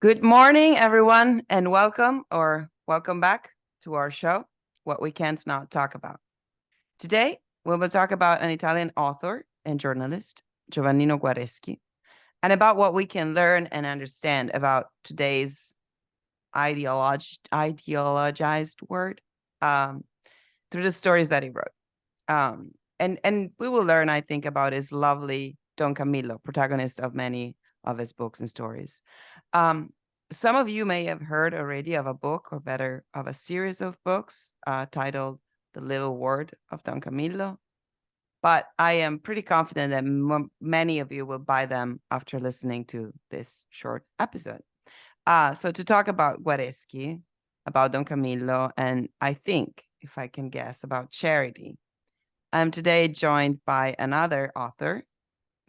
Good morning, everyone, and welcome back to our show, What We Can't Not Talk About. Today, we will talk about an Italian author and journalist, Giovannino Guareschi, and about what we can learn and understand about today's ideologized word through the stories that he wrote. And we will learn, I think, about his lovely Don Camillo, protagonist of many of his books and stories. Some of you may have heard already of a book, or better, of a series of books titled The Little Word of Don Camillo. But I am pretty confident that many of you will buy them after listening to this short episode. So to talk about Guareschi, about Don Camillo, and I think, if I can guess, about charity, I'm today joined by another author,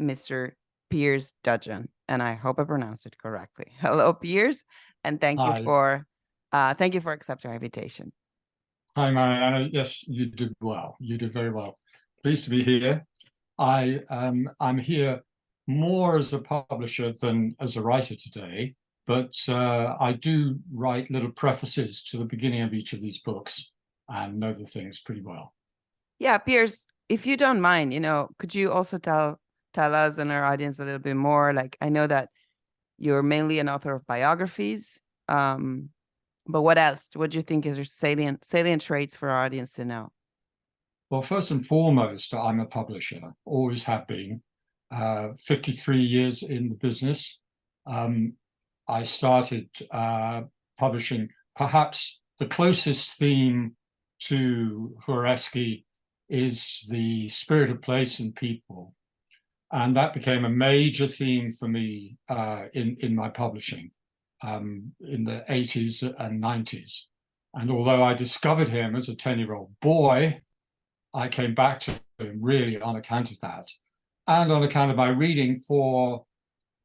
Mr. Piers Dudgeon, and I hope I pronounced it correctly. Hello, Piers, and thank you for accepting our invitation. Hi, Marianna. Yes, you did well. You did very well. Pleased to be here. I'm here more as a publisher than as a writer today, but I do write little prefaces to the beginning of each of these books and know the things pretty well. Yeah, Piers, if you don't mind, could you also tell us and our audience a little bit more? Like, I know that you're mainly an author of biographies, but what else? What do you think is your salient traits for our audience to know? Well, first and foremost, I'm a publisher, always have been. 53 years in the business. I started publishing perhaps the closest theme to Guareschi is the spirit of place and people. And that became a major theme for me in my publishing in the 80s and 90s. And although I discovered him as a 10-year-old boy, I came back to him really on account of that. And on account of my reading for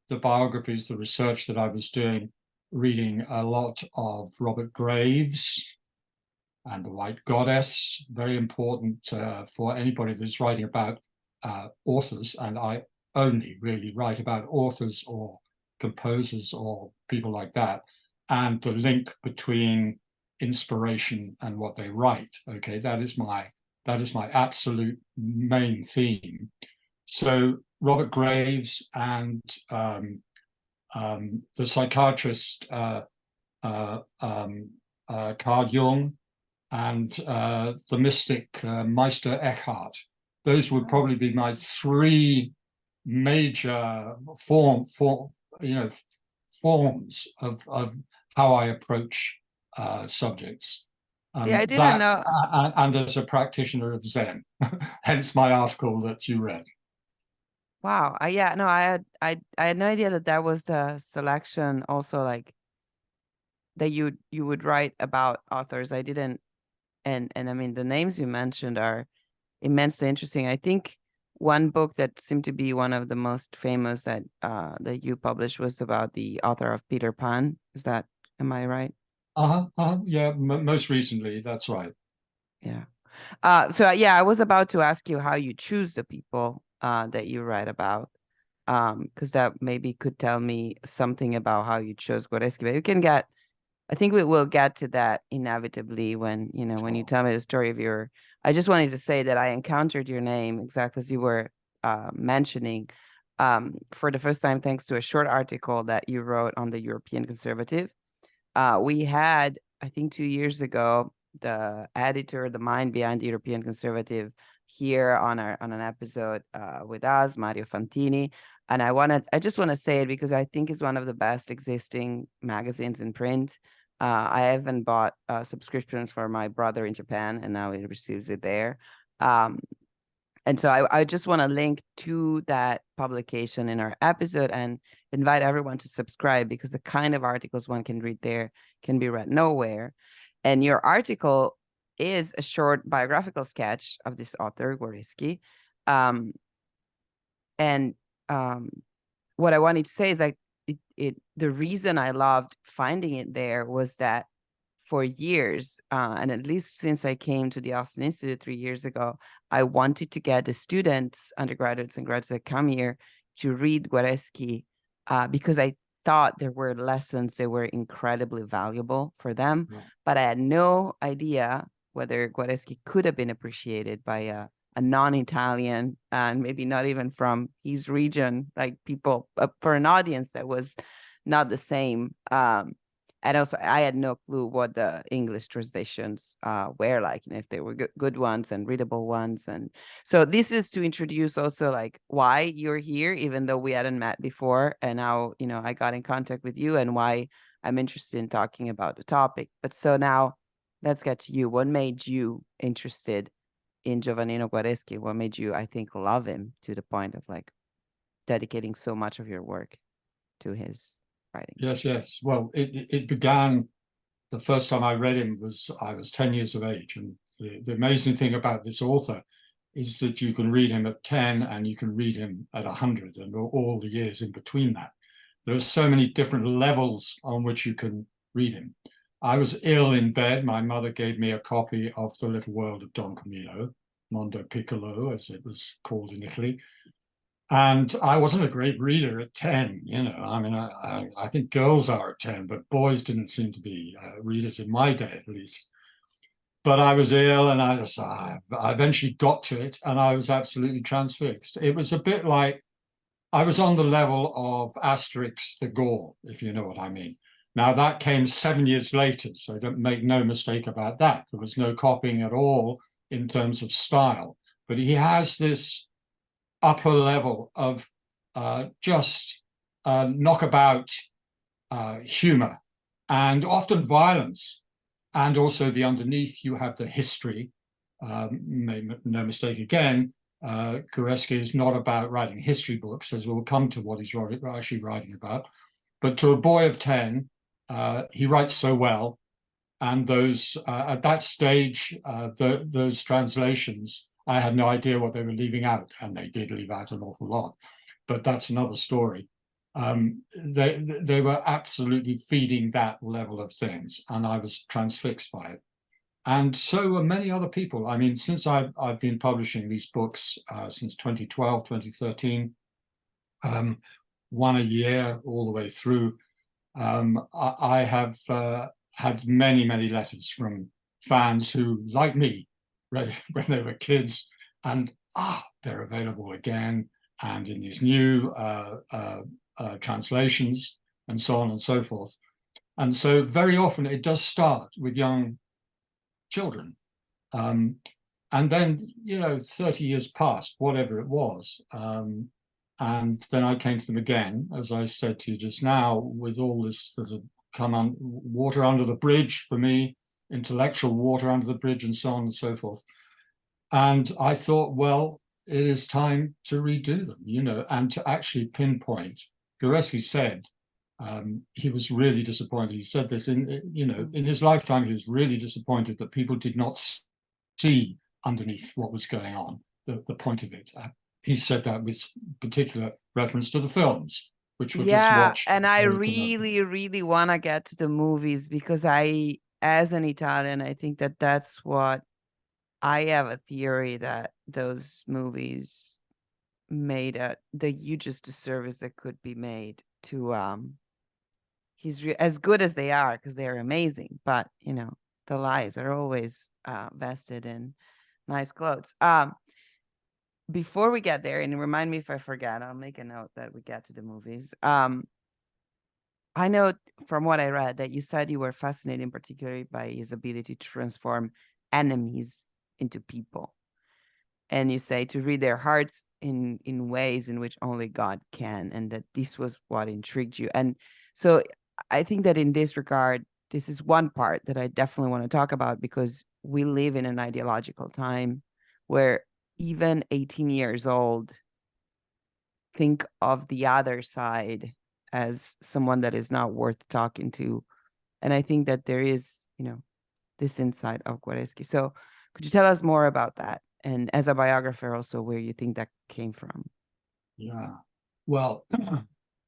the biographies, the research that I was doing, reading a lot of Robert Graves and The White Goddess, very important for anybody that's writing about authors. And I only really write about authors or composers or people like that, and the link between inspiration and what they write. Okay, that is my absolute main theme. So Robert Graves and the psychiatrist Carl Jung and the mystic Meister Eckhart. Those would probably be my three major forms of how I approach subjects. Yeah, I didn't know. And as a practitioner of Zen, hence my article that you read. Wow. I had no idea that was the selection. Also, like that you would write about authors. I didn't, and I mean the names you mentioned are immensely interesting. I think one book that seemed to be one of the most famous that you published was about the author of Peter Pan. Am I right? Yeah, most recently, that's right. Yeah. So I was about to ask you how you choose the people that you write about, because that maybe could tell me something about how you chose Guareschi. But I think we will get to that inevitably when you tell me the story of your. I just wanted to say that I encountered your name exactly as you were mentioning for the first time, thanks to a short article that you wrote on the European Conservative. We had, I think 2 years ago, the editor, the mind behind the European Conservative, here on an episode with us, Mario Fantini. And I just want to say it because I think it's one of the best existing magazines in print. I even bought a subscription for my brother in Japan, and now he receives it there. And so I just want to link to that publication in our episode and invite everyone to subscribe, because the kind of articles one can read there can be read nowhere. And your article is a short biographical sketch of this author, Guareschi. What I wanted to say is that the reason I loved finding it there was that for years, and at least since I came to the Austin Institute 3 years ago, I wanted to get the students, undergraduates and graduates that come here, to read Guareschi, because I thought there were lessons that were incredibly valuable for them, Yeah. but I had no idea whether Guareschi could have been appreciated by a non-Italian and maybe not even from his region, like people, for an audience that was not the same. And also, I had no clue what the English translations were like, and if they were good ones and readable ones. And so this is to introduce also like why you're here, even though we hadn't met before, and how, you know, I got in contact with you and why I'm interested in talking about the topic. But so now let's get to you. What made you interested in Giovannino Guareschi? What made you, I think, love him to the point of like dedicating so much of your work to his writing? Yes. Well, it began, the first time I read him I was 10 years of age. And the amazing thing about this author is that you can read him at 10 and you can read him at 100 and all the years in between that. There are so many different levels on which you can read him. I was ill in bed. My mother gave me a copy of The Little World of Don Camillo, Mondo Piccolo, as it was called in Italy. And I wasn't a great reader at 10, you know. I mean, I think girls are at 10, but boys didn't seem to be readers in my day, at least. But I was ill, and I eventually got to it, and I was absolutely transfixed. It was a bit like I was on the level of Asterix the Gaul, if you know what I mean. Now, that came 7 years later, so don't make no mistake about that. There was no copying at all in terms of style. But he has this upper level of just knockabout humor and often violence. And also the underneath, you have the history. No mistake again, Guareschi is not about writing history books, as we'll come to what he's actually writing about. But to a boy of 10, he writes so well. And those at that stage, those translations, I had no idea what they were leaving out, and they did leave out an awful lot. But that's another story. They were absolutely feeding that level of things, and I was transfixed by it. And so were many other people. I mean, since I've been publishing these books since 2012, 2013, one a year all the way through, I have had many letters from fans who, like me, read it when they were kids, and they're available again, and in these new translations, and so on and so forth. And so very often it does start with young children. And then, you know, 30 years passed, whatever it was. And then I came to them again, as I said to you just now, with all this that had come on, water under the bridge for me, intellectual water under the bridge, and so on and so forth. And I thought, well, it is time to redo them, you know, and to actually pinpoint. Guareschi said he was really disappointed. He said this in his lifetime. He was really disappointed that people did not see underneath what was going on, the point of it. He said that with particular reference to the films, which were just watched. And I really want to get to the movies, because I, as an Italian, I think that that's what I have a theory that those movies made the hugest disservice that could be made to he's as good as they are, because they're amazing, but you know, the lies are always vested in nice clothes. Before we get there, and remind me if I forget, I'll make a note that we get to the movies. I know from what I read that you said you were fascinated particularly by his ability to transform enemies into people. And you say to read their hearts in ways in which only God can, and that this was what intrigued you. And so I think that in this regard, this is one part that I definitely want to talk about, because we live in an ideological time where even 18 years old think of the other side as someone that is not worth talking to. And I think that there is, you know, this insight of Guareschi. So could you tell us more about that? And as a biographer also, where you think that came from? Yeah, well,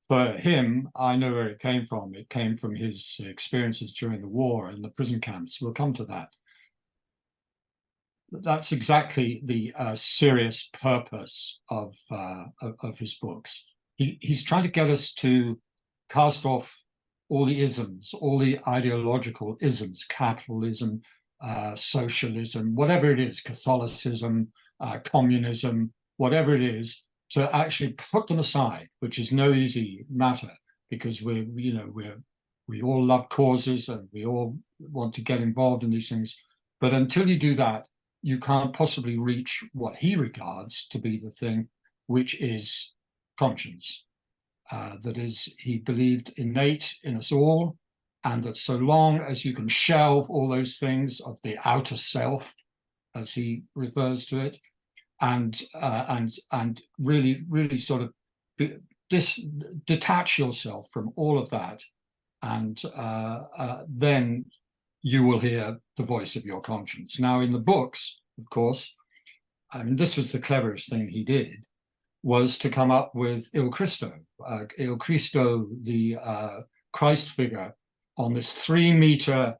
for him, I know where it came from. It came from his experiences during the war in the prison camps. We'll come to that. That's exactly the serious purpose of his books. He's trying to get us to cast off all the isms, all the ideological isms, capitalism, socialism, whatever it is, Catholicism, communism, whatever it is, to actually put them aside, which is no easy matter, because we all love causes and we all want to get involved in these things. But until you do that, you can't possibly reach what he regards to be the thing, which is conscience. That is, he believed innate in us all, and that so long as you can shelve all those things of the outer self, as he refers to it, and really sort of detach yourself from all of that, and then you will hear the voice of your conscience. Now, in the books, of course, I mean, this was the cleverest thing he did, was to come up with Il Cristo, the Christ figure, on this 3-meter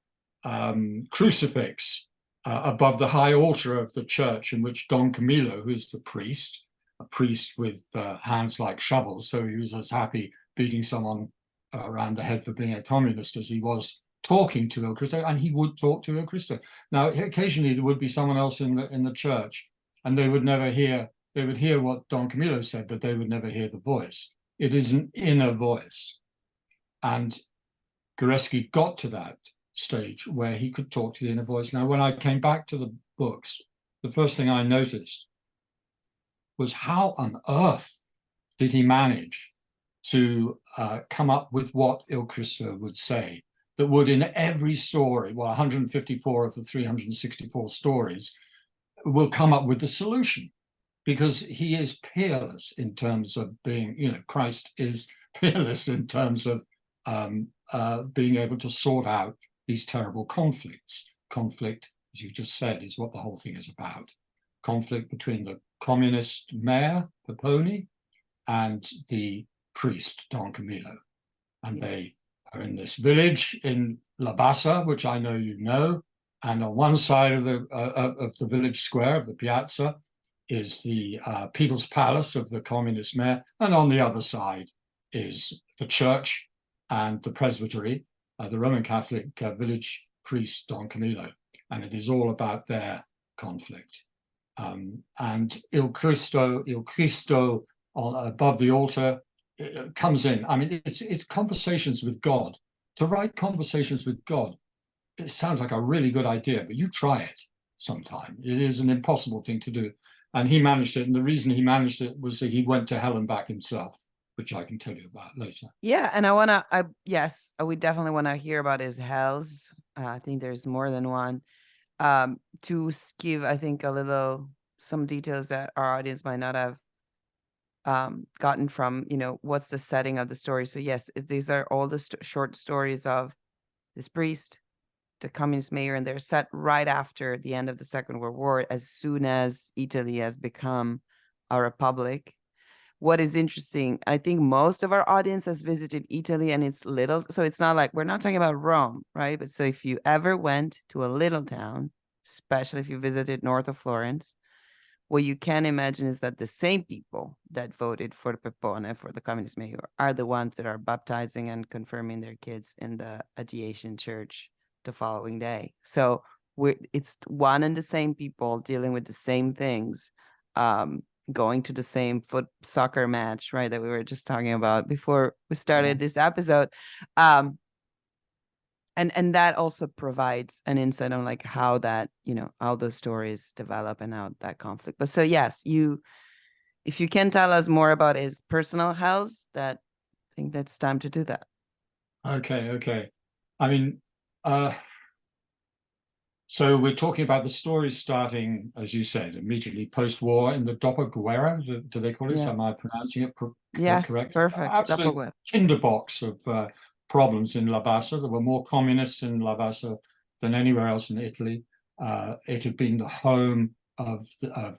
crucifix above the high altar of the church, in which Don Camillo, who is the priest, a priest with hands like shovels, so he was as happy beating someone around the head for being a communist as he was talking to Il Cristo, and he would talk to Il Cristo. Now, occasionally there would be someone else in the church, and they would never hear. They would hear what Don Camillo said, but they would never hear the voice. It is an inner voice, and Guareschi got to that stage where he could talk to the inner voice. Now, when I came back to the books, the first thing I noticed was how on earth did he manage to come up with what Il Cristo would say, that would, in every story, well, 154 of the 364 stories, will come up with the solution, because he is peerless in terms of being, Christ is peerless in terms of being able to sort out these terrible conflicts. Conflict, as you just said, is what the whole thing is about. Conflict between the communist mayor, Peppone, and the priest, Don Camillo. And they are in this village in La Bassa, which I know you know. And on one side of the village square, of the piazza, is the People's Palace of the communist mayor. And on the other side is the church and the presbytery, the Roman Catholic village priest, Don Camillo. And it is all about their conflict. And Il Cristo above the altar comes in. I mean, it's conversations with God. To write conversations with God, it sounds like a really good idea, but you try it sometime. It is an impossible thing to do. And he managed it. And the reason he managed it was that he went to hell and back himself, which I can tell you about later. Yeah, and yes, we definitely want to hear about his hells. I think there's more than one. To give, I think, some details that our audience might not have gotten from, what's the setting of the story. So yes, these are all the short stories of this priest, the communist mayor, and they're set right after the end of the Second World War, as soon as Italy has become a republic. What is interesting, I think most of our audience has visited Italy, and it's little, so it's not like, we're not talking about Rome, right? But so if you ever went to a little town, especially if you visited north of Florence, what you can imagine is that the same people that voted for Peppone, for the communist mayor, are the ones that are baptizing and confirming their kids in the adjacent church the following day. So it's one and the same people dealing with the same things, going to the same soccer match, right, that we were just talking about before we started this episode. And that also provides an insight on like how that, how those stories develop and how that conflict. But so yes, if you can tell us more about his personal hells, I think that's time to do that. Okay. I mean, so we're talking about the stories starting, as you said, immediately post-war in the Doppelguerra, do they call it? Yeah. Am I pronouncing it yes, correct? Perfect. Absolute tinderbox of problems in La Bassa. There were more communists in La Bassa than anywhere else in Italy. It had been the home of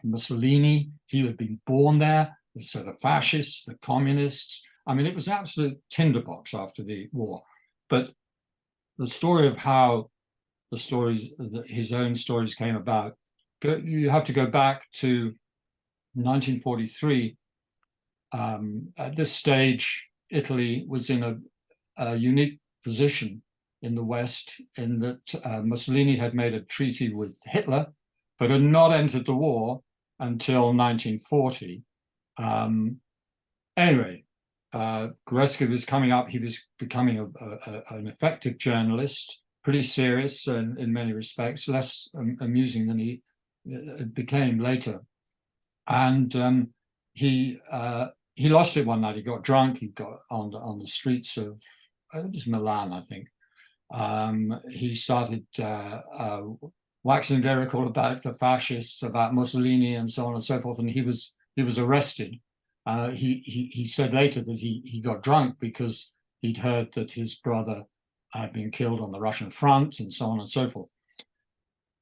Mussolini. He had been born there. So the fascists, the communists. I mean, it was an absolute tinderbox after the war. But the story of how his own stories came about, you have to go back to 1943. At this stage, Italy was in a unique position in the West in that Mussolini had made a treaty with Hitler, but had not entered the war until 1940. Anyway, Guareschi was coming up. He was becoming an effective journalist, pretty serious in many respects, less amusing than he became later. And he lost it one night. He got drunk. He got on the streets of, it was Milan, I think. He started waxing lyrical about the fascists, about Mussolini, and so on and so forth. And he was arrested. He said later that he got drunk because he'd heard that his brother had been killed on the Russian front, and so on and so forth.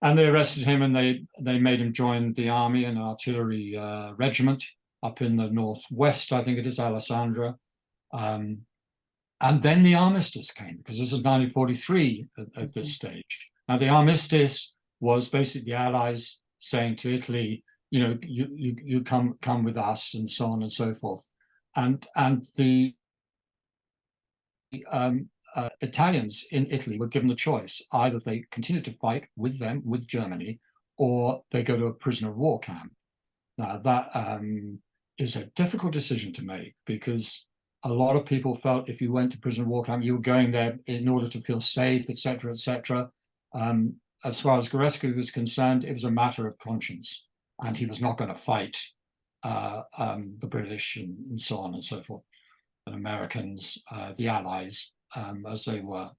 And they arrested him, and they made him join the army, an artillery regiment up in the northwest, I think it is, Alessandria. And then the armistice came, because this is 1943 at this stage. Now, the armistice was basically the Allies saying to Italy, you know, you come with us, and so on and so forth. And the Italians in Italy were given the choice: either they continue to fight with them, with Germany, or they go to a prisoner of war camp. Now, that is a difficult decision to make, because a lot of people felt if you went to prisoner of war camp, you were going there in order to feel safe, etc., etc. As far as Guareschi was concerned, it was a matter of conscience, and he was not going to fight the British and so on and so forth, and Americans, the Allies, as they were.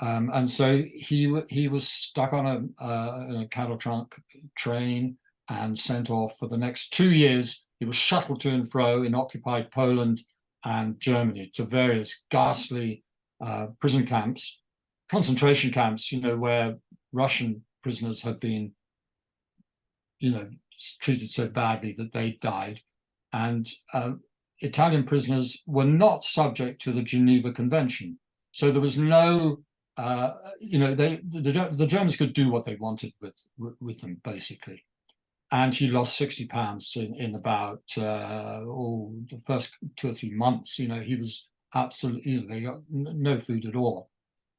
And so he was stuck on a cattle trunk train and sent off for the next 2 years. He was shuttled to and fro in occupied Poland and Germany to various ghastly prison camps, concentration camps, you know, where Russian prisoners had been, you know, treated so badly that they died. And Italian prisoners were not subject to the Geneva Convention. So there was no, you know, the Germans could do what they wanted with them, basically. And he lost 60 pounds in about the first 2 or 3 months. You know, he was absolutely, you know, they got no food at all.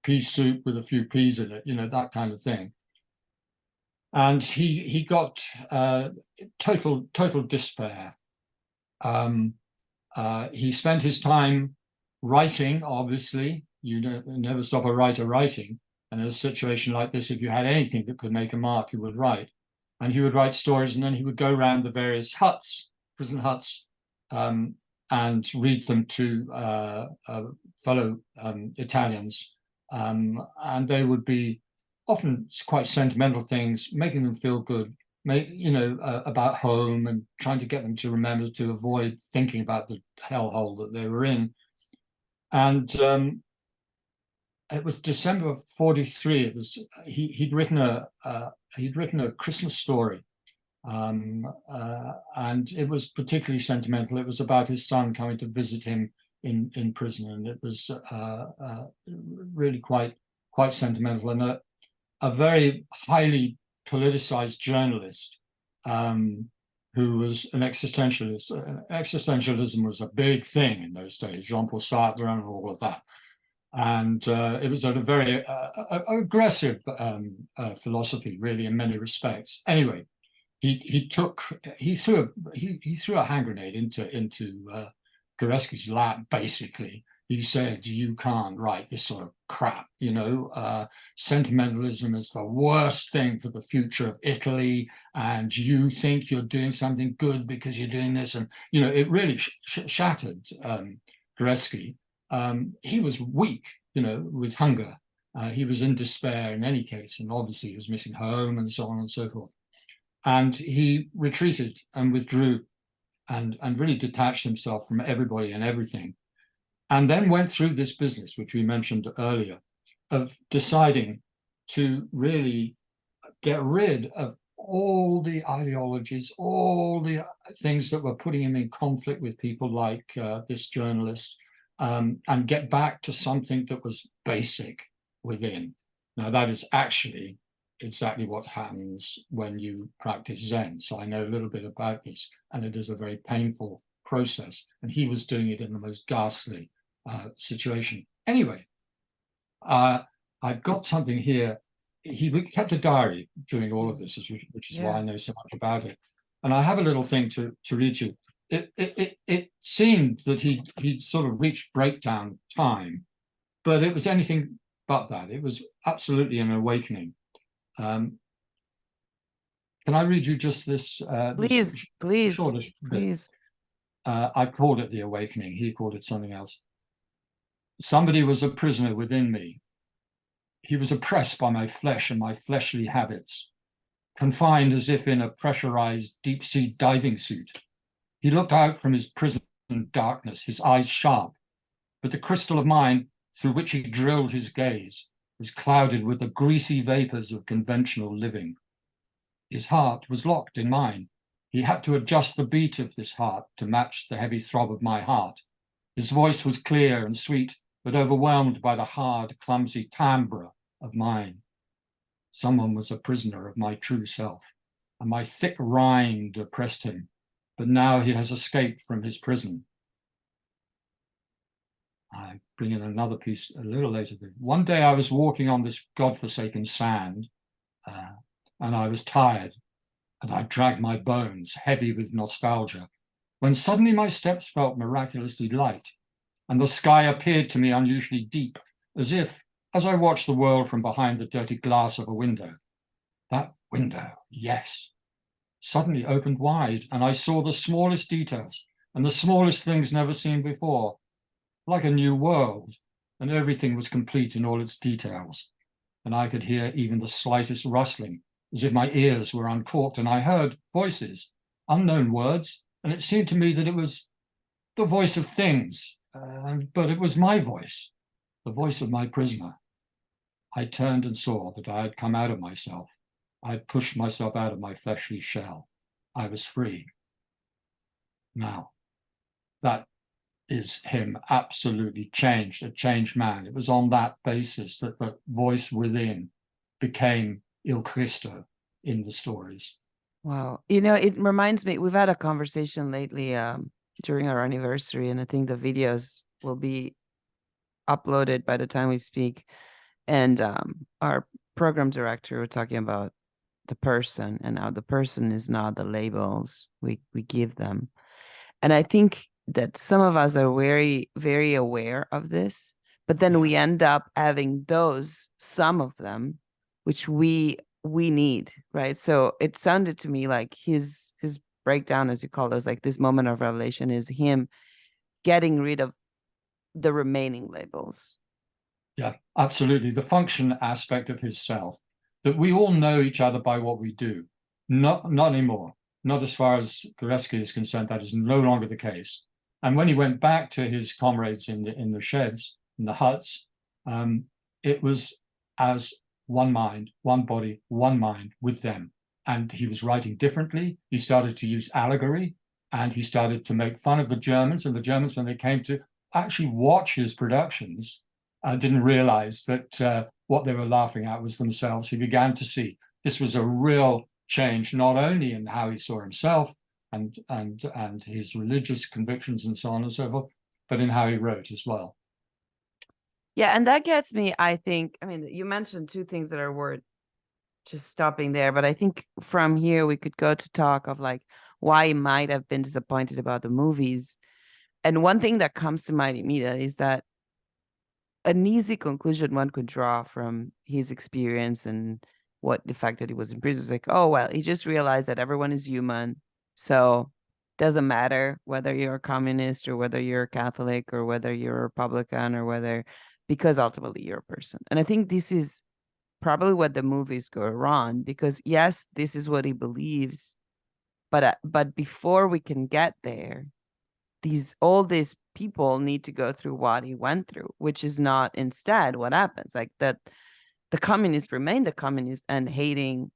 Pea soup with a few peas in it, you know, that kind of thing. And he got total despair. He spent his time writing, obviously. You never stop a writer writing. And in a situation like this, if you had anything that could make a mark, you would write. And he would write stories, and then he would go around the various huts, prison huts, and read them to fellow Italians. And they would be often quite sentimental things, making them feel good, you know, about home, and trying to get them to remember to avoid thinking about the hellhole that they were in. And it was December of 43. It was he'd written a Christmas story, and it was particularly sentimental. It was about his son coming to visit him in prison, and it was really quite sentimental. And a very highly politicized journalist who was an existentialist. Existentialism was a big thing in those days. Jean-Paul Sartre and all of that. And it was a very aggressive philosophy, really, in many respects. Anyway, he threw a hand grenade into Guareschi's lap. Basically, he said, "You can't write this sort of crap. You know, sentimentalism is the worst thing for the future of Italy, and you think you're doing something good because you're doing this." And you know, it really shattered Guareschi. He was weak, you know, with hunger. He was in despair in any case, and obviously he was missing home and so on and so forth. And he retreated and withdrew and really detached himself from everybody and everything. And then went through this business, which we mentioned earlier, of deciding to really get rid of all the ideologies, all the things that were putting him in conflict with people like this journalist, and get back to something that was basic within. Now, that is actually exactly what happens when you practice Zen. So I know a little bit about this, and it is a very painful process. And he was doing it in the most ghastly situation. Anyway, I've got something here. He kept a diary during all of this, which is why I know so much about it. And I have a little thing to read you. It seemed that he'd sort of reached breakdown time, but it was anything but that. It was absolutely an awakening. Can I read you just this? Please, please, please. I've called it the awakening. He called it something else. Somebody was a prisoner within me. He was oppressed by my flesh and my fleshly habits, confined as if in a pressurized deep-sea diving suit. He looked out from his prison darkness, his eyes sharp, but the crystal of mind through which he drilled his gaze was clouded with the greasy vapors of conventional living. His heart was locked in mine. He had to adjust the beat of this heart to match the heavy throb of my heart. His voice was clear and sweet, but overwhelmed by the hard, clumsy timbre of mine. Someone was a prisoner of my true self, and my thick rind oppressed him, but now he has escaped from his prison. I bring in another piece a little later. One day I was walking on this godforsaken sand, and I was tired, and I dragged my bones, heavy with nostalgia, when suddenly my steps felt miraculously light, and the sky appeared to me unusually deep, as I watched the world from behind the dirty glass of a window. That window, yes, suddenly opened wide, and I saw the smallest details and the smallest things never seen before, like a new world, and everything was complete in all its details. And I could hear even the slightest rustling, as if my ears were uncorked, and I heard voices, unknown words, and it seemed to me that it was the voice of things, but it was my voice, the voice of my prisoner. I turned and saw that I had come out of myself. I had pushed myself out of my fleshly shell. I was free. Now, that is him absolutely changed, a changed man. It was on that basis that the voice within became Il Cristo in the stories. Wow. It reminds me, we've had a conversation lately during our anniversary, and I think the videos will be uploaded by the time we speak. And our program director was talking about the person, and how the person is not the labels we give them. And I think that some of us are very, very aware of this, but then we end up having some of them, which we need, right? So it sounded to me like his breakdown, as you call those, like this moment of revelation, is him getting rid of the remaining labels. Yeah, absolutely. The function aspect of his self, that we all know each other by what we do. Not anymore. Not as far as Guareschi is concerned. That is no longer the case. And when he went back to his comrades in the sheds, in the huts, it was as one mind, one body, one mind with them. And he was writing differently. He started to use allegory, and he started to make fun of the Germans. And the Germans, when they came to actually watch his productions, didn't realize that what they were laughing at was themselves. He began to see this was a real change, not only in how he saw himself and his religious convictions and so on and so forth, but in how he wrote as well. Yeah, and that gets me, I think, I mean, you mentioned two things that are worth just stopping there, but I think from here we could go to talk of like why he might have been disappointed about the movies. And one thing that comes to mind immediately is that an easy conclusion one could draw from his experience and what the fact that he was in prison was like, oh, well, he just realized that everyone is human. So doesn't matter whether you're a communist or whether you're a Catholic or whether you're a Republican or whether, because ultimately you're a person. And I think this is probably what the movies go wrong, because yes, this is what he believes. But before we can get there, all these people need to go through what he went through, which is not instead what happens. Like that the communists remain the communists and hating,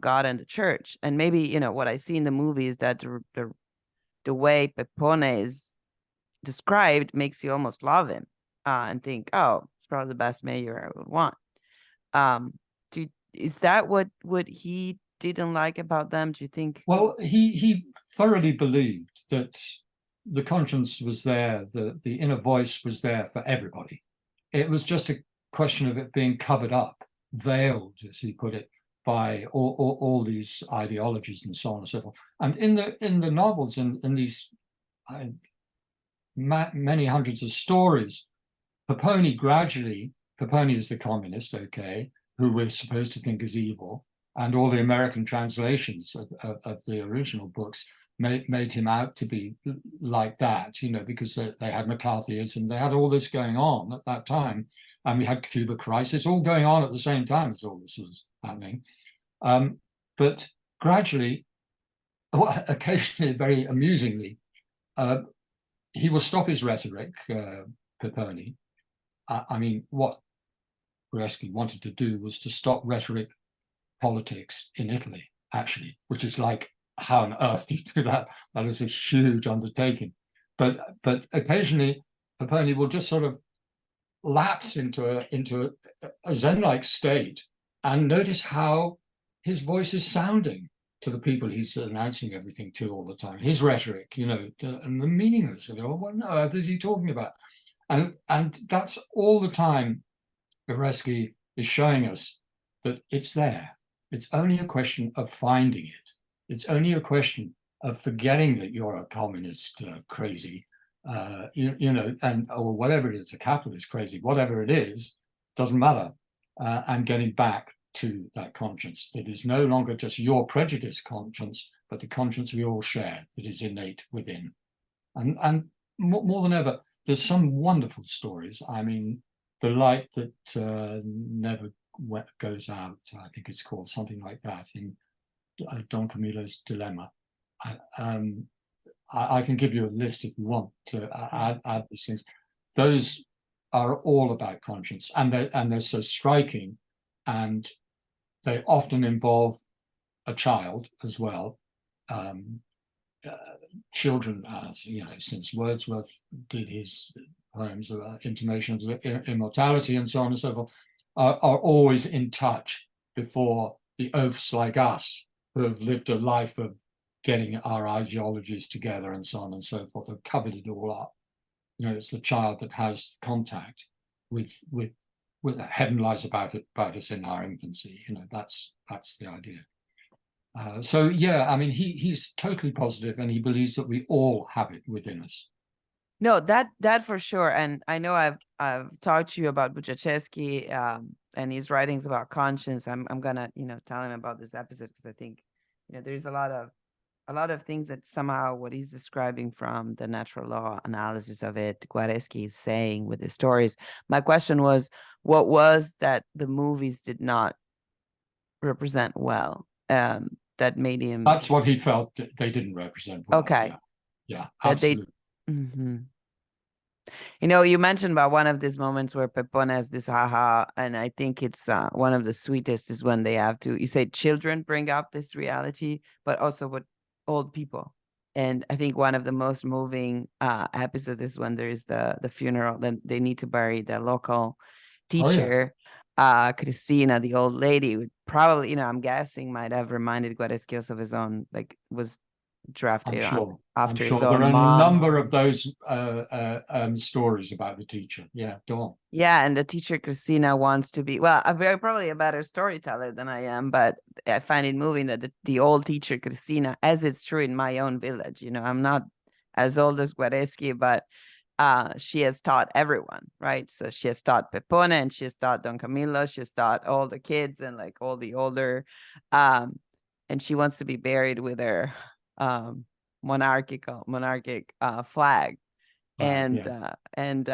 God and the church. And maybe, what I see in the movie is that the way Peppone is described makes you almost love him and think, oh, it's probably the best mayor I would want. Is that what he didn't like about them? Do you think? Well, he thoroughly believed that the conscience was there, the inner voice was there for everybody. it was just a question of it being covered up, veiled, as he put it, by all these ideologies and so on and so forth. And in the novels, in these many hundreds of stories, Peppone is the communist, okay, who we're supposed to think is evil, and all the American translations of the original books made him out to be like that, you know, because they had McCarthyism, they had all this going on at that time, and we had Cuba crisis, all going on at the same time as all this was happening. But gradually, occasionally, very amusingly, he will stop his rhetoric, Peppone. I mean, what Guareschi wanted to do was to stop rhetoric politics in Italy, actually, which is like, how on earth do you do that? That is a huge undertaking. But occasionally, Peppone will just sort of lapse into a Zen-like state and notice how his voice is sounding to the people he's announcing everything to all the time. His rhetoric, you know, and the meaningless of it. What on earth is he talking about? And that's all the time Guareschi is showing us that it's there. It's only a question of finding it. It's only a question of forgetting that you're a communist crazy, you know, and or whatever it is, a capitalist crazy, whatever it is, doesn't matter, and getting back to that conscience that is no longer just your prejudiced conscience, but the conscience we all share that is innate within. And more than ever, there's some wonderful stories. I mean, The Light That Never Goes Out, I think it's called, something like that, in Don Camillo's Dilemma. I can give you a list if you want to add these things. Those are all about conscience, and they're so striking, and they often involve a child as well. Children, as you know, since Wordsworth did his poems about intimations of immortality and so on and so forth, are always in touch before the oafs like us who have lived a life of getting our ideologies together and so on and so forth, have covered it all up. You know, it's the child that has contact with heaven lies about us in our infancy. You know, that's the idea. So yeah, I mean, he's totally positive, and he believes that we all have it within us. No, that for sure. And I know I've talked to you about Buciaceschi and his writings about conscience. I'm gonna, you know, tell him about this episode, because I think, you know, there's a lot of things that somehow what he's describing from the natural law analysis of it, Guareschi is saying with his stories. My question was, what was that the movies did not represent well, that made him? That's what he felt they didn't represent well. Okay. Yeah, absolutely. You know, you mentioned about one of these moments where Peppone has this haha, and I think it's one of the sweetest is when they have to, you say children bring up this reality, but also with old people. And I think one of the most moving episodes is when there is the funeral, then they need to bury the local teacher, Cristina, the old lady, would probably, you know, I'm guessing might have reminded Guareschi of his own, like, was drafted after his own there are mom. a number of those stories about the teacher. Yeah, go on. Yeah, and the teacher Cristina wants to be, well, probably a better storyteller than I am, but I find it moving that the old teacher Cristina, as it's true in my own village, you know, I'm not as old as Guareschi, but she has taught everyone, right? So she has taught Peppone, and she has taught Don Camillo, she has taught all the kids and like all the older, and she wants to be buried with her monarchic flag. And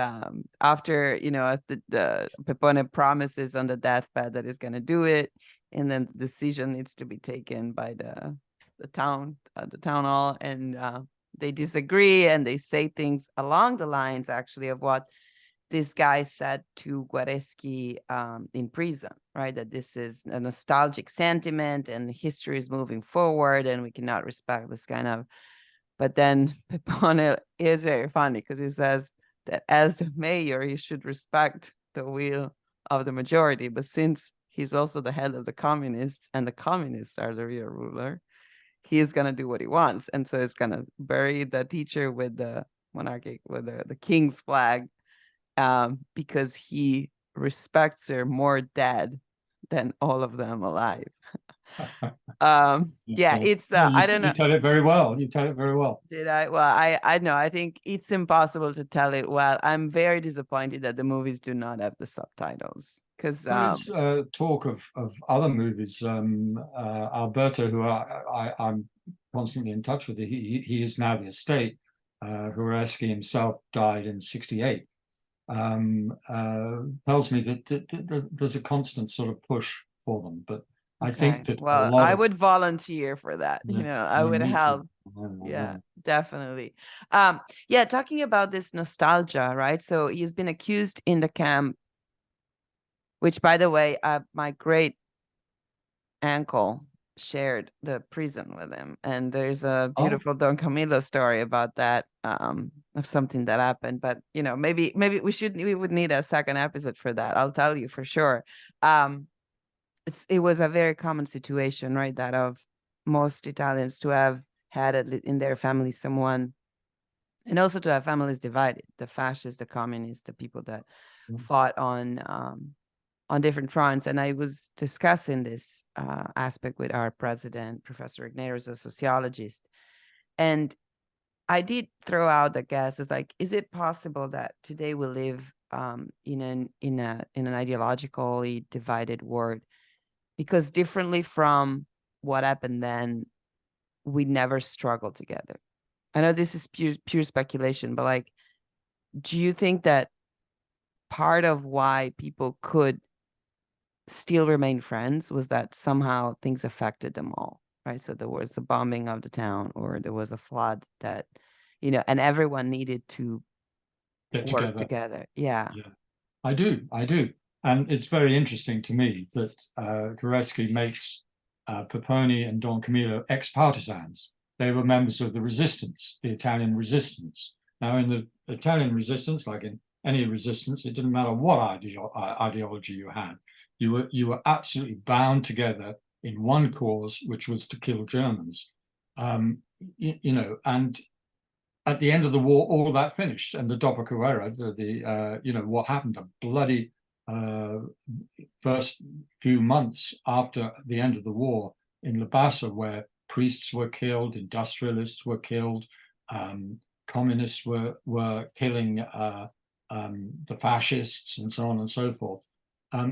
after, you know, the Peppone promises on the deathbed that he's going to do it, and then the decision needs to be taken by the town hall, and they disagree, and they say things along the lines actually of what this guy said to Guareschi in prison, right? That this is a nostalgic sentiment and history is moving forward and we cannot respect this kind of. But then Peppone is very funny because he says that as the mayor, he should respect the will of the majority. But since he's also the head of the communists and the communists are the real ruler, he is going to do what he wants. And so he's going to bury the teacher with the monarchic, with the king's flag. because he respects her more dead than all of them alive. Yeah, it's No, I don't you know. tell it very well. You tell it very well. Did I? Well, I know. I think it's impossible to tell it well. I'm very disappointed that the movies do not have the subtitles because There's talk of other movies. Alberto, who I'm constantly in touch with, he is now the estate. Guareschi himself died in '68. Tells me that there's a constant sort of push for them. But I okay. think that a Well, lot I of would volunteer for that. yeah, I would me too. help. Yeah, definitely. Yeah, talking about this nostalgia, right? So he's been accused in the camp, which, by the way, my great uncle shared the prison with him, and there's a Oh, beautiful Don Camillo story about that, of something that happened. But maybe we would need a second episode for that. I'll tell you for sure. um it was a very common situation, right, that of most Italians to have had in their family someone, and also to have families divided, the fascists, the communists, the people that fought on different fronts. And I was discussing this aspect with our president, Professor Ignair, a sociologist. And I did throw out the guess is like, is it possible that today we live in an ideologically divided world? Because differently from what happened then, we never struggled together. I know this is pure speculation, but like, do you think that part of why people could still remain friends was that somehow things affected them all, right? So there was the bombing of the town, or there was a flood that, and everyone needed to get work together. together. Yeah. Yeah, I do. And it's very interesting to me that Guareschi makes Peppone and Don Camillo ex-partisans. They were members of the resistance, the Italian resistance. Now, in the Italian resistance, like in any resistance, it didn't matter what ideology you had. You were absolutely bound together in one cause, which was to kill Germans. And at the end of the war, all that finished, and the Doppelguerra, what happened, a bloody first few months after the end of the war in Labasa, where priests were killed, industrialists were killed, communists were killing the fascists, and so on and so forth.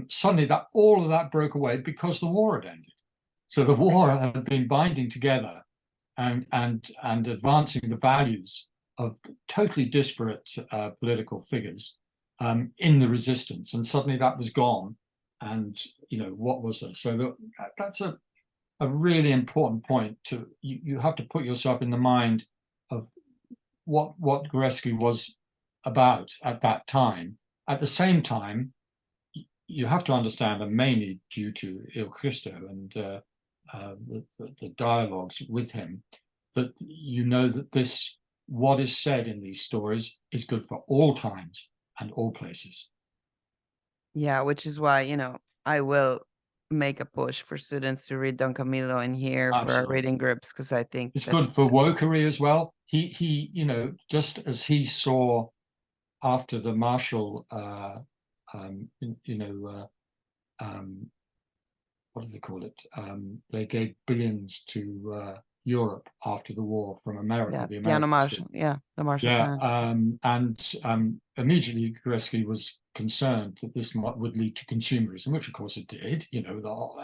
Suddenly, all of that broke away because the war had ended. So the war had been binding together and advancing the values of totally disparate political figures in the resistance, and suddenly that was gone. And what was there? So that's a really important point. You have to put yourself in the mind of what Guareschi was about at that time. At the same time, you have to understand, and mainly due to Il Cristo and the dialogues with him, that that what is said in these stories is good for all times and all places. Yeah, which is why, I will make a push for students to read Don Camillo in here for our Absolutely. reading groups, because I think It's that's good for wokery as well. He just as he saw after the Marshall, um, you know, um, what do they call it? They gave billions to Europe after the war from America. The Piano Americans did. Marshall. Yeah, the Marshall Yeah, Plan. and immediately Guareschi was concerned that this would lead to consumerism, which of course it did.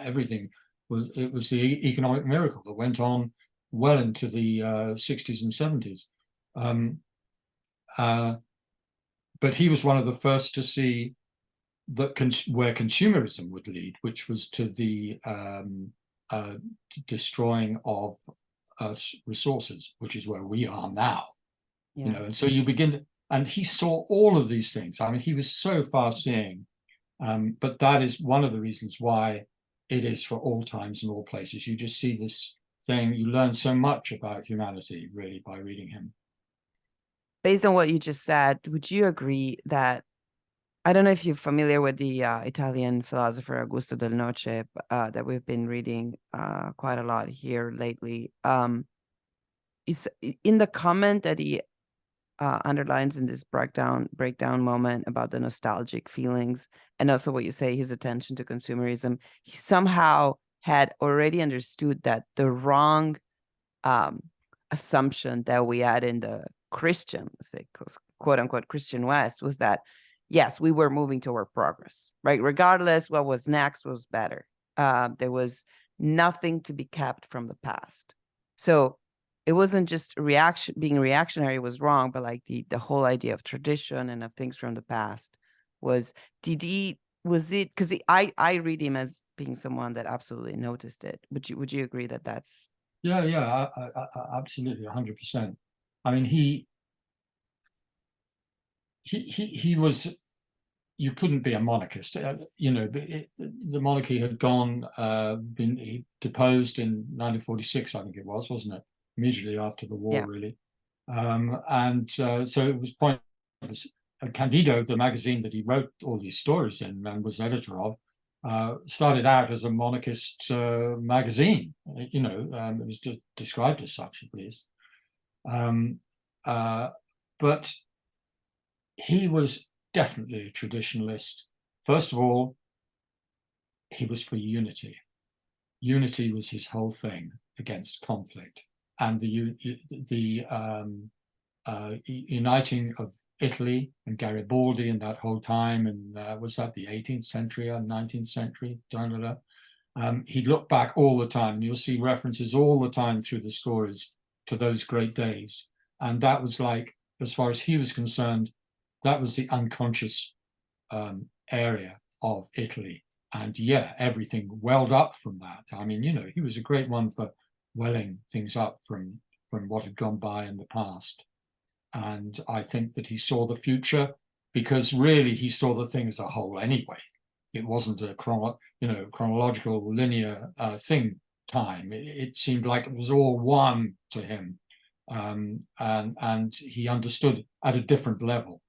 Everything was the economic miracle that went on well into the 60s and 70s. Um, but he was one of the first to see that where consumerism would lead, which was to the destroying of Earth's resources, which is where we are now. Yeah. And so you begin to, and he saw all of these things. I mean, he was so far seeing, but that is one of the reasons why it is for all times and all places. You just see this thing, you learn so much about humanity really by reading him. Based on what you just said, would you agree that, I don't know if you're familiar with the Italian philosopher Augusto Del Noce, that we've been reading quite a lot here lately. Is in the comment that he underlines in this breakdown moment about the nostalgic feelings, and also what you say, his attention to consumerism. He somehow had already understood that the wrong assumption that we had in the Christian, say, quote unquote, Christian West was that, yes, we were moving toward progress, right? Regardless, what was next was better. There was nothing to be kept from the past. So it wasn't just being reactionary was wrong, but like the whole idea of tradition and of things from the past was, was it, because I read him as being someone that absolutely noticed it. Would you agree that that's? Yeah, absolutely, 100%. I mean, he was. You couldn't be a monarchist, the monarchy had been deposed in 1946, I think it was, wasn't it? Immediately after the war, Yeah. really. So it was pointless. Candido, the magazine that he wrote all these stories in and was editor of, started out as a monarchist magazine. It was just described as such, at least. But he was definitely a traditionalist. First of all, he was for unity. Unity was his whole thing against conflict, and the uniting of Italy and Garibaldi in that whole time, and was that the 18th century or 19th century? He looked back all the time, and you'll see references all the time through the stories to those great days. And that was like, as far as he was concerned, that was the unconscious area of Italy. And yeah, everything welled up from that. I mean, he was a great one for welling things up from what had gone by in the past. And I think that he saw the future, because really he saw the thing as a whole anyway. It wasn't a chronological linear time. It seemed like it was all one to him, and he understood at a different level.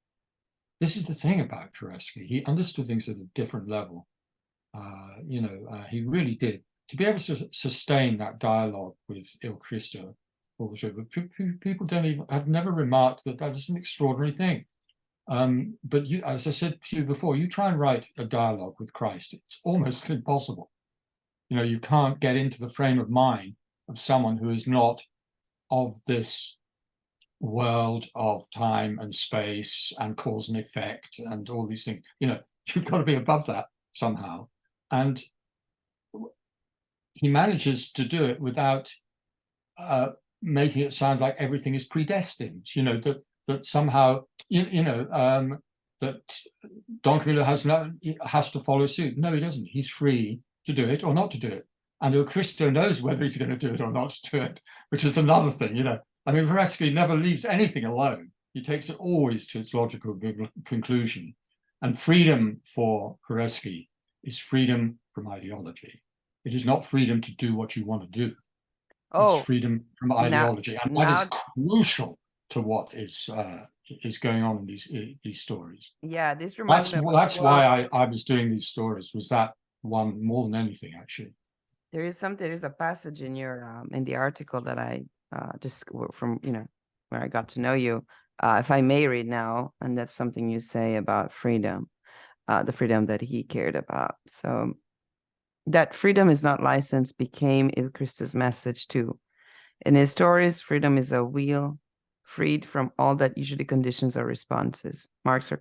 This is the thing about Guareschi. He understood things at a different level. He really did. To be able to sustain that dialogue with Il Cristo, people have never remarked that is an extraordinary thing. But as I said to you before, you try and write a dialogue with Christ, it's almost impossible. You can't get into the frame of mind of someone who is not of this world of time and space and cause and effect and all these things. You've got to be above that somehow. And he manages to do it without making it sound like everything is predestined, that somehow, that Don Camillo has to follow suit. No, he doesn't. He's free to do it or not to do it. And Il Cristo knows whether he's going to do it or not to do it, which is another thing, I mean, Guareschi never leaves anything alone. He takes it always to its logical conclusion. And freedom for Guareschi is freedom from ideology. It is not freedom to do what you want to do. It's freedom from ideology, and that is crucial to what is going on in these stories. Yeah, this reminds me. That's why I was doing these stories. Was that one more than anything, actually? There's a passage in your in the article that I just from where I got to know you. If I may read now, and that's something you say about freedom, the freedom that he cared about. So that freedom is not license became Il Cristo's message too. In his stories, freedom is a wheel, freed from all that usually conditions our responses, marks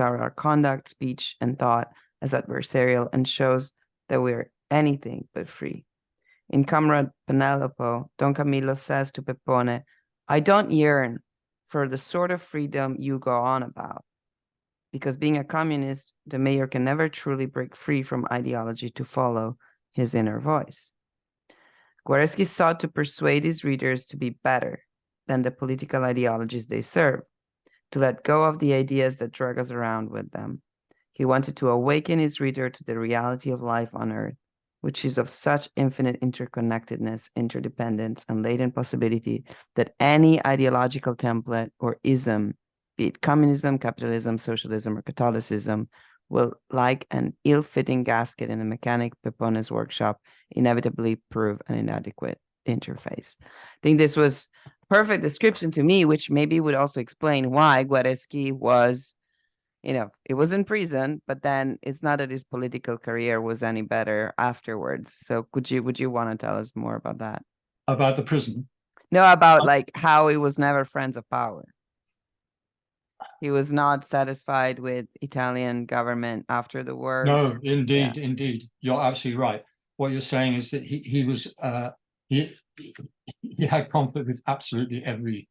our conduct, speech, and thought as adversarial, and shows that we're anything but free. In Comrade Penelope, Don Camillo says to Peppone, I don't yearn for the sort of freedom you go on about, because being a communist, the mayor can never truly break free from ideology to follow his inner voice. Guareschi sought to persuade his readers to be better than the political ideologies they serve, to let go of the ideas that drag us around with them. He wanted to awaken his reader to the reality of life on earth, which is of such infinite interconnectedness, interdependence, and latent possibility that any ideological template or ism, be it communism, capitalism, socialism, or Catholicism, will, like an ill-fitting gasket in a mechanic Peppone's workshop, inevitably prove inadequate. interface. I think this was perfect description to me, which maybe would also explain why Guareschi was, it was in prison, but then it's not that his political career was any better afterwards. So would you want to tell us more about that? About the prison? No, about like how he was never friends of power. He was not satisfied with Italian government after the war. No, indeed, indeed. You're absolutely right. What you're saying is that he was he had conflict with absolutely every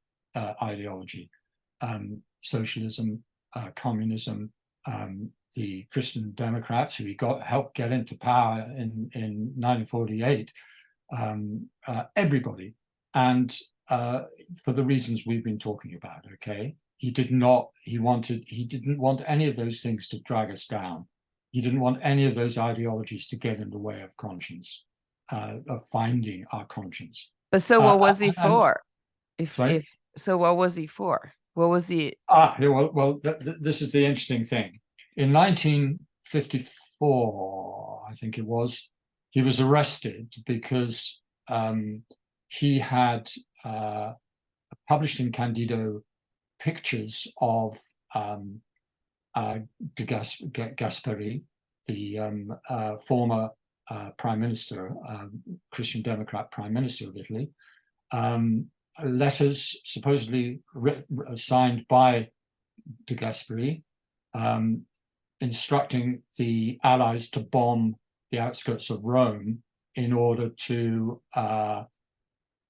ideology, socialism, communism, the Christian Democrats, who he helped get into power in 1948, everybody, and for the reasons we've been talking about. Okay, he didn't want any of those things to drag us down. He didn't want any of those ideologies to get in the way of conscience, of finding our conscience. But so what was he for? Sorry? So what was he for? What was he? Well, this is the interesting thing. In 1954, I think it was, he was arrested because he had published in Candido pictures of de Gasperi, the former prime minister, Christian Democrat prime minister of Italy, letters supposedly signed by de Gasperi, instructing the Allies to bomb the outskirts of Rome in order to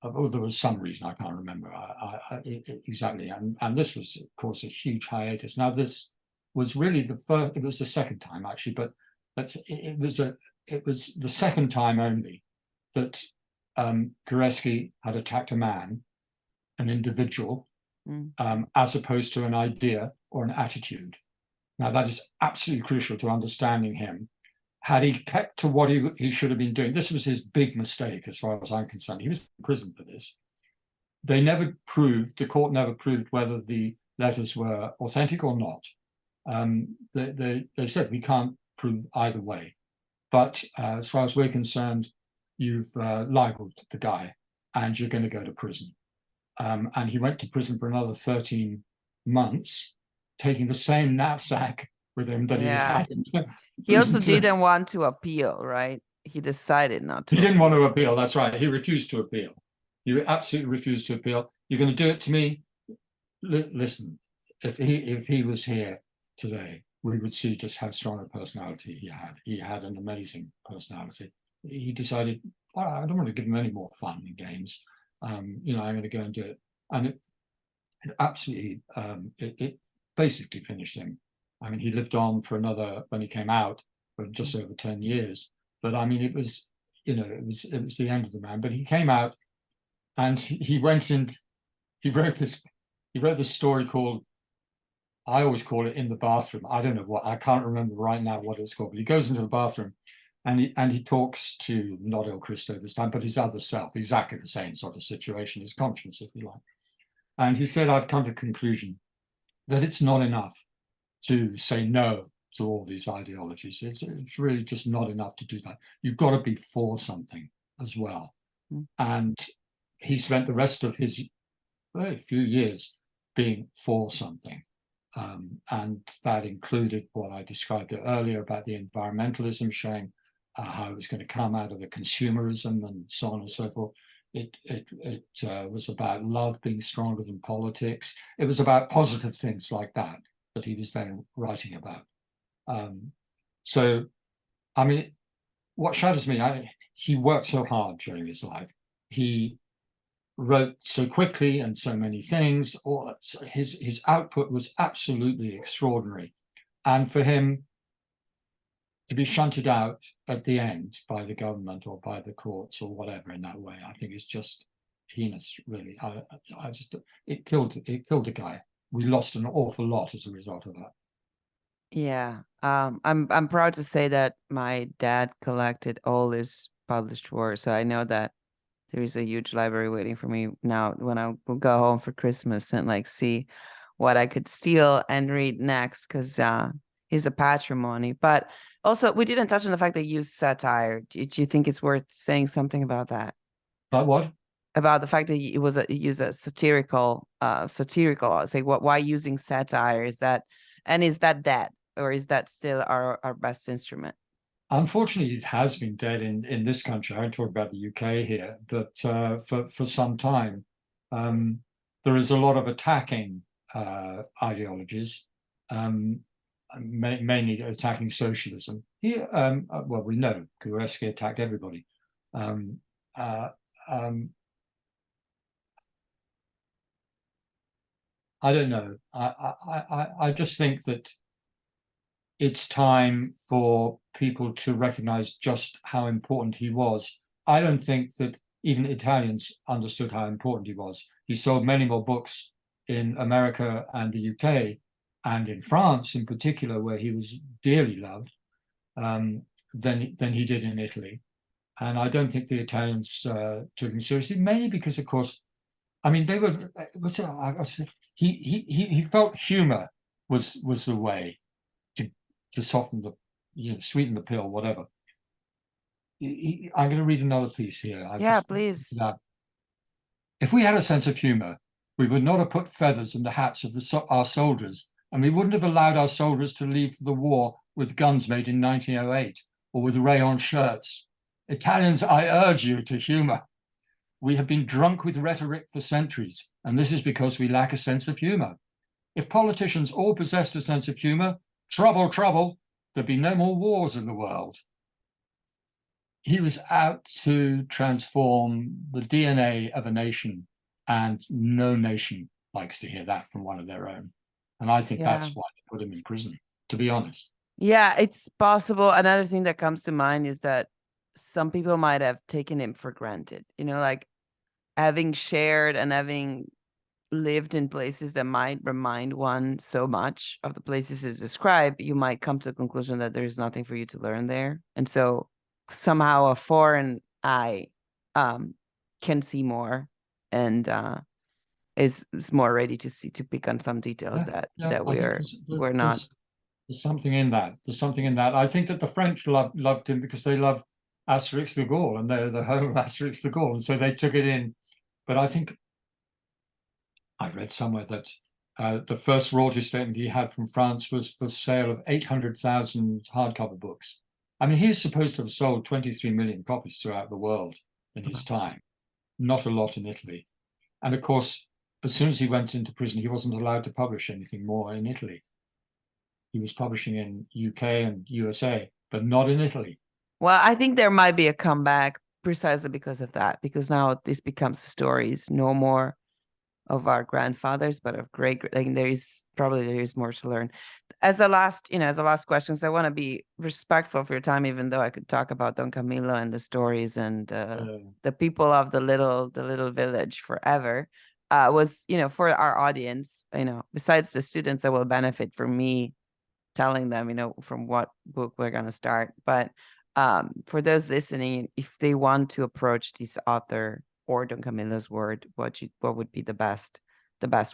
there was some reason I can't remember exactly, and this was, of course, a huge hiatus. Now, this was really the first. It was the second time, actually, but it was the second time only that Guareschi had attacked a man, an individual, as opposed to an idea or an attitude. Now, that is absolutely crucial to understanding him. Had he kept to what he should have been doing, this was his big mistake as far as I'm concerned. He was in prison for this. The court never proved whether the letters were authentic or not. They said we can't prove either way. But as far as we're concerned, you've libeled the guy and you're going to go to prison. And he went to prison for another 13 months, taking the same knapsack with him that he had. He also didn't want to appeal, right? He decided not to. He didn't want to appeal. That's right. He refused to appeal. He absolutely refused to appeal. You're going to do it to me? Listen, if he was here today, we would see just how strong a personality he had. He had an amazing personality. He decided, well, I don't want to give him any more fun and games. I'm going to go and do it. And it absolutely, it basically finished him. I mean, he lived on for another, when he came out, for just over 10 years. But I mean, it was the end of the man. But he came out and he went in, he wrote this story called, I always call it In the Bathroom. I don't know what, I can't remember right now what it's called, but he goes into the bathroom and he talks to, not El Cristo this time, but his other self, exactly the same sort of situation, his conscience, if you like. And he said, I've come to the conclusion that it's not enough to say no to all these ideologies. It's really just not enough to do that. You've got to be for something as well. And he spent the rest of his very few years being for something. And that included what I described earlier about the environmentalism, showing how it was going to come out of the consumerism and so on and so forth. It was about love being stronger than politics. It was about positive things like that he was then writing about. So, I mean, what shatters me, he worked so hard during his life. He wrote so quickly and so many things. His output was absolutely extraordinary. And for him to be shunted out at the end by the government or by the courts or whatever in that way, I think is just heinous, really. It killed the guy. We lost an awful lot as a result of that. Yeah. I'm proud to say that my dad collected all his published work. So I know that there is a huge library waiting for me now when I will go home for Christmas and like see what I could steal and read next, because he's a patrimony. But also, we didn't touch on the fact that you used satire. Do you think it's worth saying something about that? But what? About the fact that it was he used a satirical, say why using satire? Is that dead, or is that still our best instrument? Unfortunately, it has been dead in this country. I talk about the UK here, but for some time, there is a lot of attacking ideologies, mainly attacking socialism. Here, well, we know Guareschi attacked everybody. Uh, um, I don't know. I just think that it's time for people to recognize just how important he was. I don't think that even Italians understood how important he was. He sold many more books in America and the UK, and in France in particular, where he was dearly loved, than he did in Italy. And I don't think the Italians took him seriously, mainly because, of course, I mean, they were. He felt humor was the way to soften the, sweeten the pill, whatever. I'm going to read another piece here. Yeah, please. If we had a sense of humor, we would not have put feathers in the hats of our soldiers, and we wouldn't have allowed our soldiers to leave for the war with guns made in 1908 or with rayon shirts. Italians, I urge you to humor. We have been drunk with rhetoric for centuries, and this is because we lack a sense of humor. If politicians all possessed a sense of humor, trouble, trouble, there'd be no more wars in the world. He was out to transform the DNA of a nation, and no nation likes to hear that from one of their own. And I think that's why they put him in prison, to be honest. Yeah, it's possible. Another thing that comes to mind is that some people might have taken him for granted, like having shared and having lived in places that might remind one so much of the places it's described, you might come to the conclusion that there's nothing for you to learn there. And so somehow a foreign eye can see more and is more ready to pick on some details that we're not. There's something in that. There's something in that. I think that the French loved him because they love Asterix the Gaul, and they're the home of Asterix the Gaul, and so they took it in. But I think I read somewhere that the first royalty statement he had from France was for sale of 800,000 hardcover books. I mean, he's supposed to have sold 23 million copies throughout the world in his time, not a lot in Italy. And of course, as soon as he went into prison, he wasn't allowed to publish anything more in Italy. He was publishing in UK and USA, but not in Italy. Well, I think there might be a comeback precisely because of that, because now this becomes stories, no more of our grandfathers, but of there is more to learn. As a last questions, I want to be respectful of your time, even though I could talk about Don Camillo and the stories and the people of the little village forever. Was, for our audience, besides the students that will benefit from me telling them, from what book we're going to start, but for those listening, if they want to approach this author or Don Camillo's word, what would be the best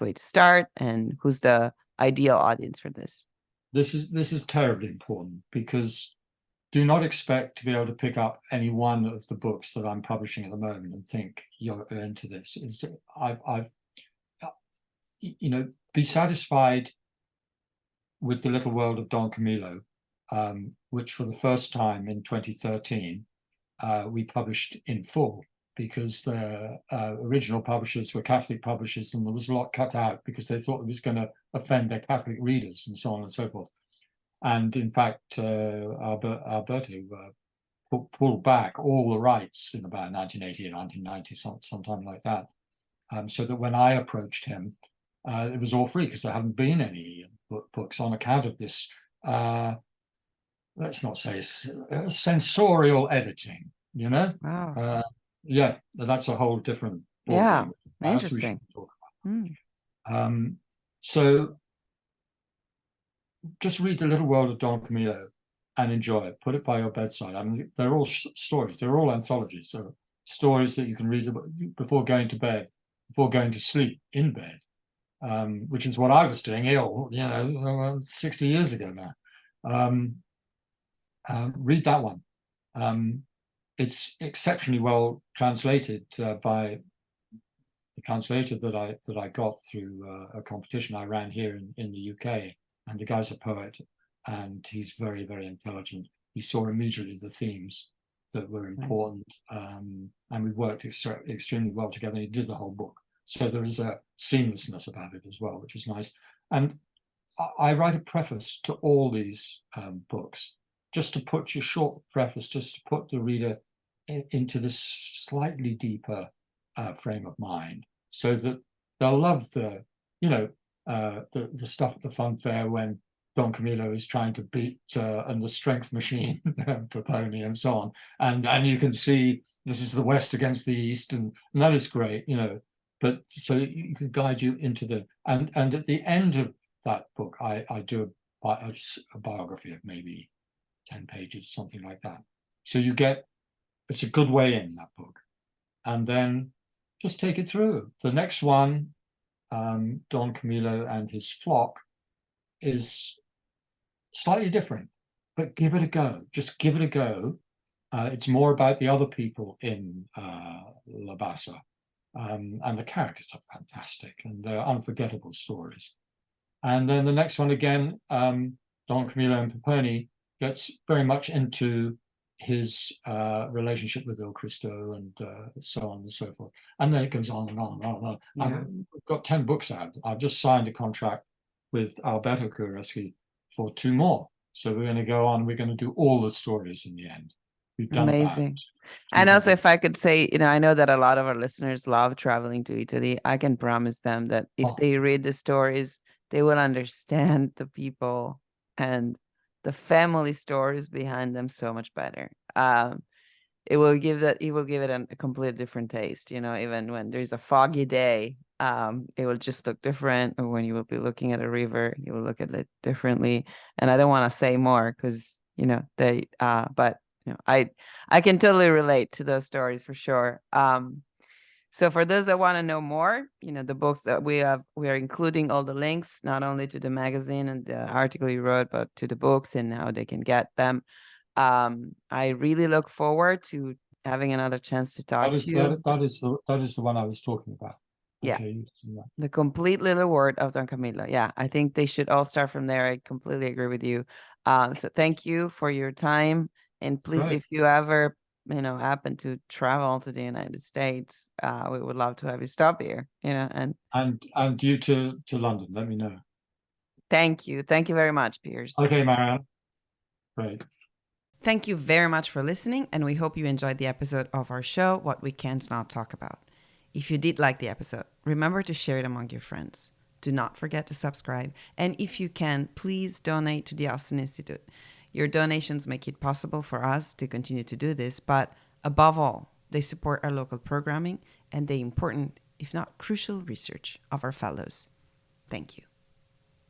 way to start, and who's the ideal audience for this? This is terribly important, because do not expect to be able to pick up any one of the books that I'm publishing at the moment and think you're into this. Be satisfied with The Little World of Don Camillo, which for the first time in 2013 we published in full, because the original publishers were Catholic publishers, and there was a lot cut out because they thought it was going to offend their Catholic readers and so on and so forth. And in fact, Alberto pulled back all the rights in about 1980 or 1990, sometime like that, so that when I approached him, it was all free, because there haven't been any books on account of this, let's not say sensorial editing, Wow. Yeah, that's a whole different ballgame. Yeah, interesting. So just read The Little World of Don Camillo and enjoy it. Put it by your bedside. I mean, they're all stories. They're all anthologies. So stories that you can read before going to bed, before going to sleep in bed, which is what I was doing 60 years ago now. Read that one. it's exceptionally well translated by the translator that I got through a competition I ran here in the UK. And the guy's a poet, and he's very, very intelligent. He saw immediately the themes that were important, and we worked extremely well together. And he did the whole book, so there is a seamlessness about it as well, which is nice. And I write a preface to all these books, just to put your short preface, just to put the reader into this slightly deeper frame of mind, so that they'll love the stuff at the fun fair when Don Camillo is trying to beat and the strength machine Peppone and so on, and you can see this is the West against the East, and that is great, but so you can guide you into the and at the end of that book I do a biography of maybe 10 pages, something like that, so it's a good way in that book, and then just take it through. The next one, Don Camillo and his flock, is slightly different, but give it a go. Just give it a go. It's more about the other people in La Bassa, and the characters are fantastic, and they're unforgettable stories. And then the next one again, Don Camillo and Peppone, gets very much into his relationship with Il Cristo and so on and so forth. And then it goes on and on and on and on. Yeah. I've got 10 books out. I've just signed a contract with Alberto Guareschi for 2 more. So we're going to go on. We're going to do all the stories in the end. We've done Amazing. about And also, 200. if I could say, I know that a lot of our listeners love traveling to Italy. I can promise them that if they read the stories, they will understand the people and the family stories behind them so much better. It will give it a completely different taste, even when there's a foggy day, it will just look different. Or when you will be looking at a river, you will look at it differently. And I don't want to say more because, but I can totally relate to those stories for sure. So for those that want to know more, the books that we are including all the links, not only to the magazine and the article you wrote, but to the books and how they can get them. I really look forward to having another chance to talk to you. That is the one I was talking about. Yeah. Okay. The Complete Little World of Don Camillo. Yeah, I think they should all start from there. I completely agree with you. So thank you for your time. And please, Great. if you ever, happen to travel to the United States, we would love to have you stop here, and you to London, let me know. Thank you. Thank you very much, Piers. Okay, Marianne. Great. Thank you very much for listening, and we hope you enjoyed the episode of our show, What We Can't Not Talk About. If you did like the episode, remember to share it among your friends. Do not forget to subscribe, and if you can, please donate to the Austin Institute. Your donations make it possible for us to continue to do this, but above all, they support our local programming and the important, if not crucial, research of our fellows. Thank you.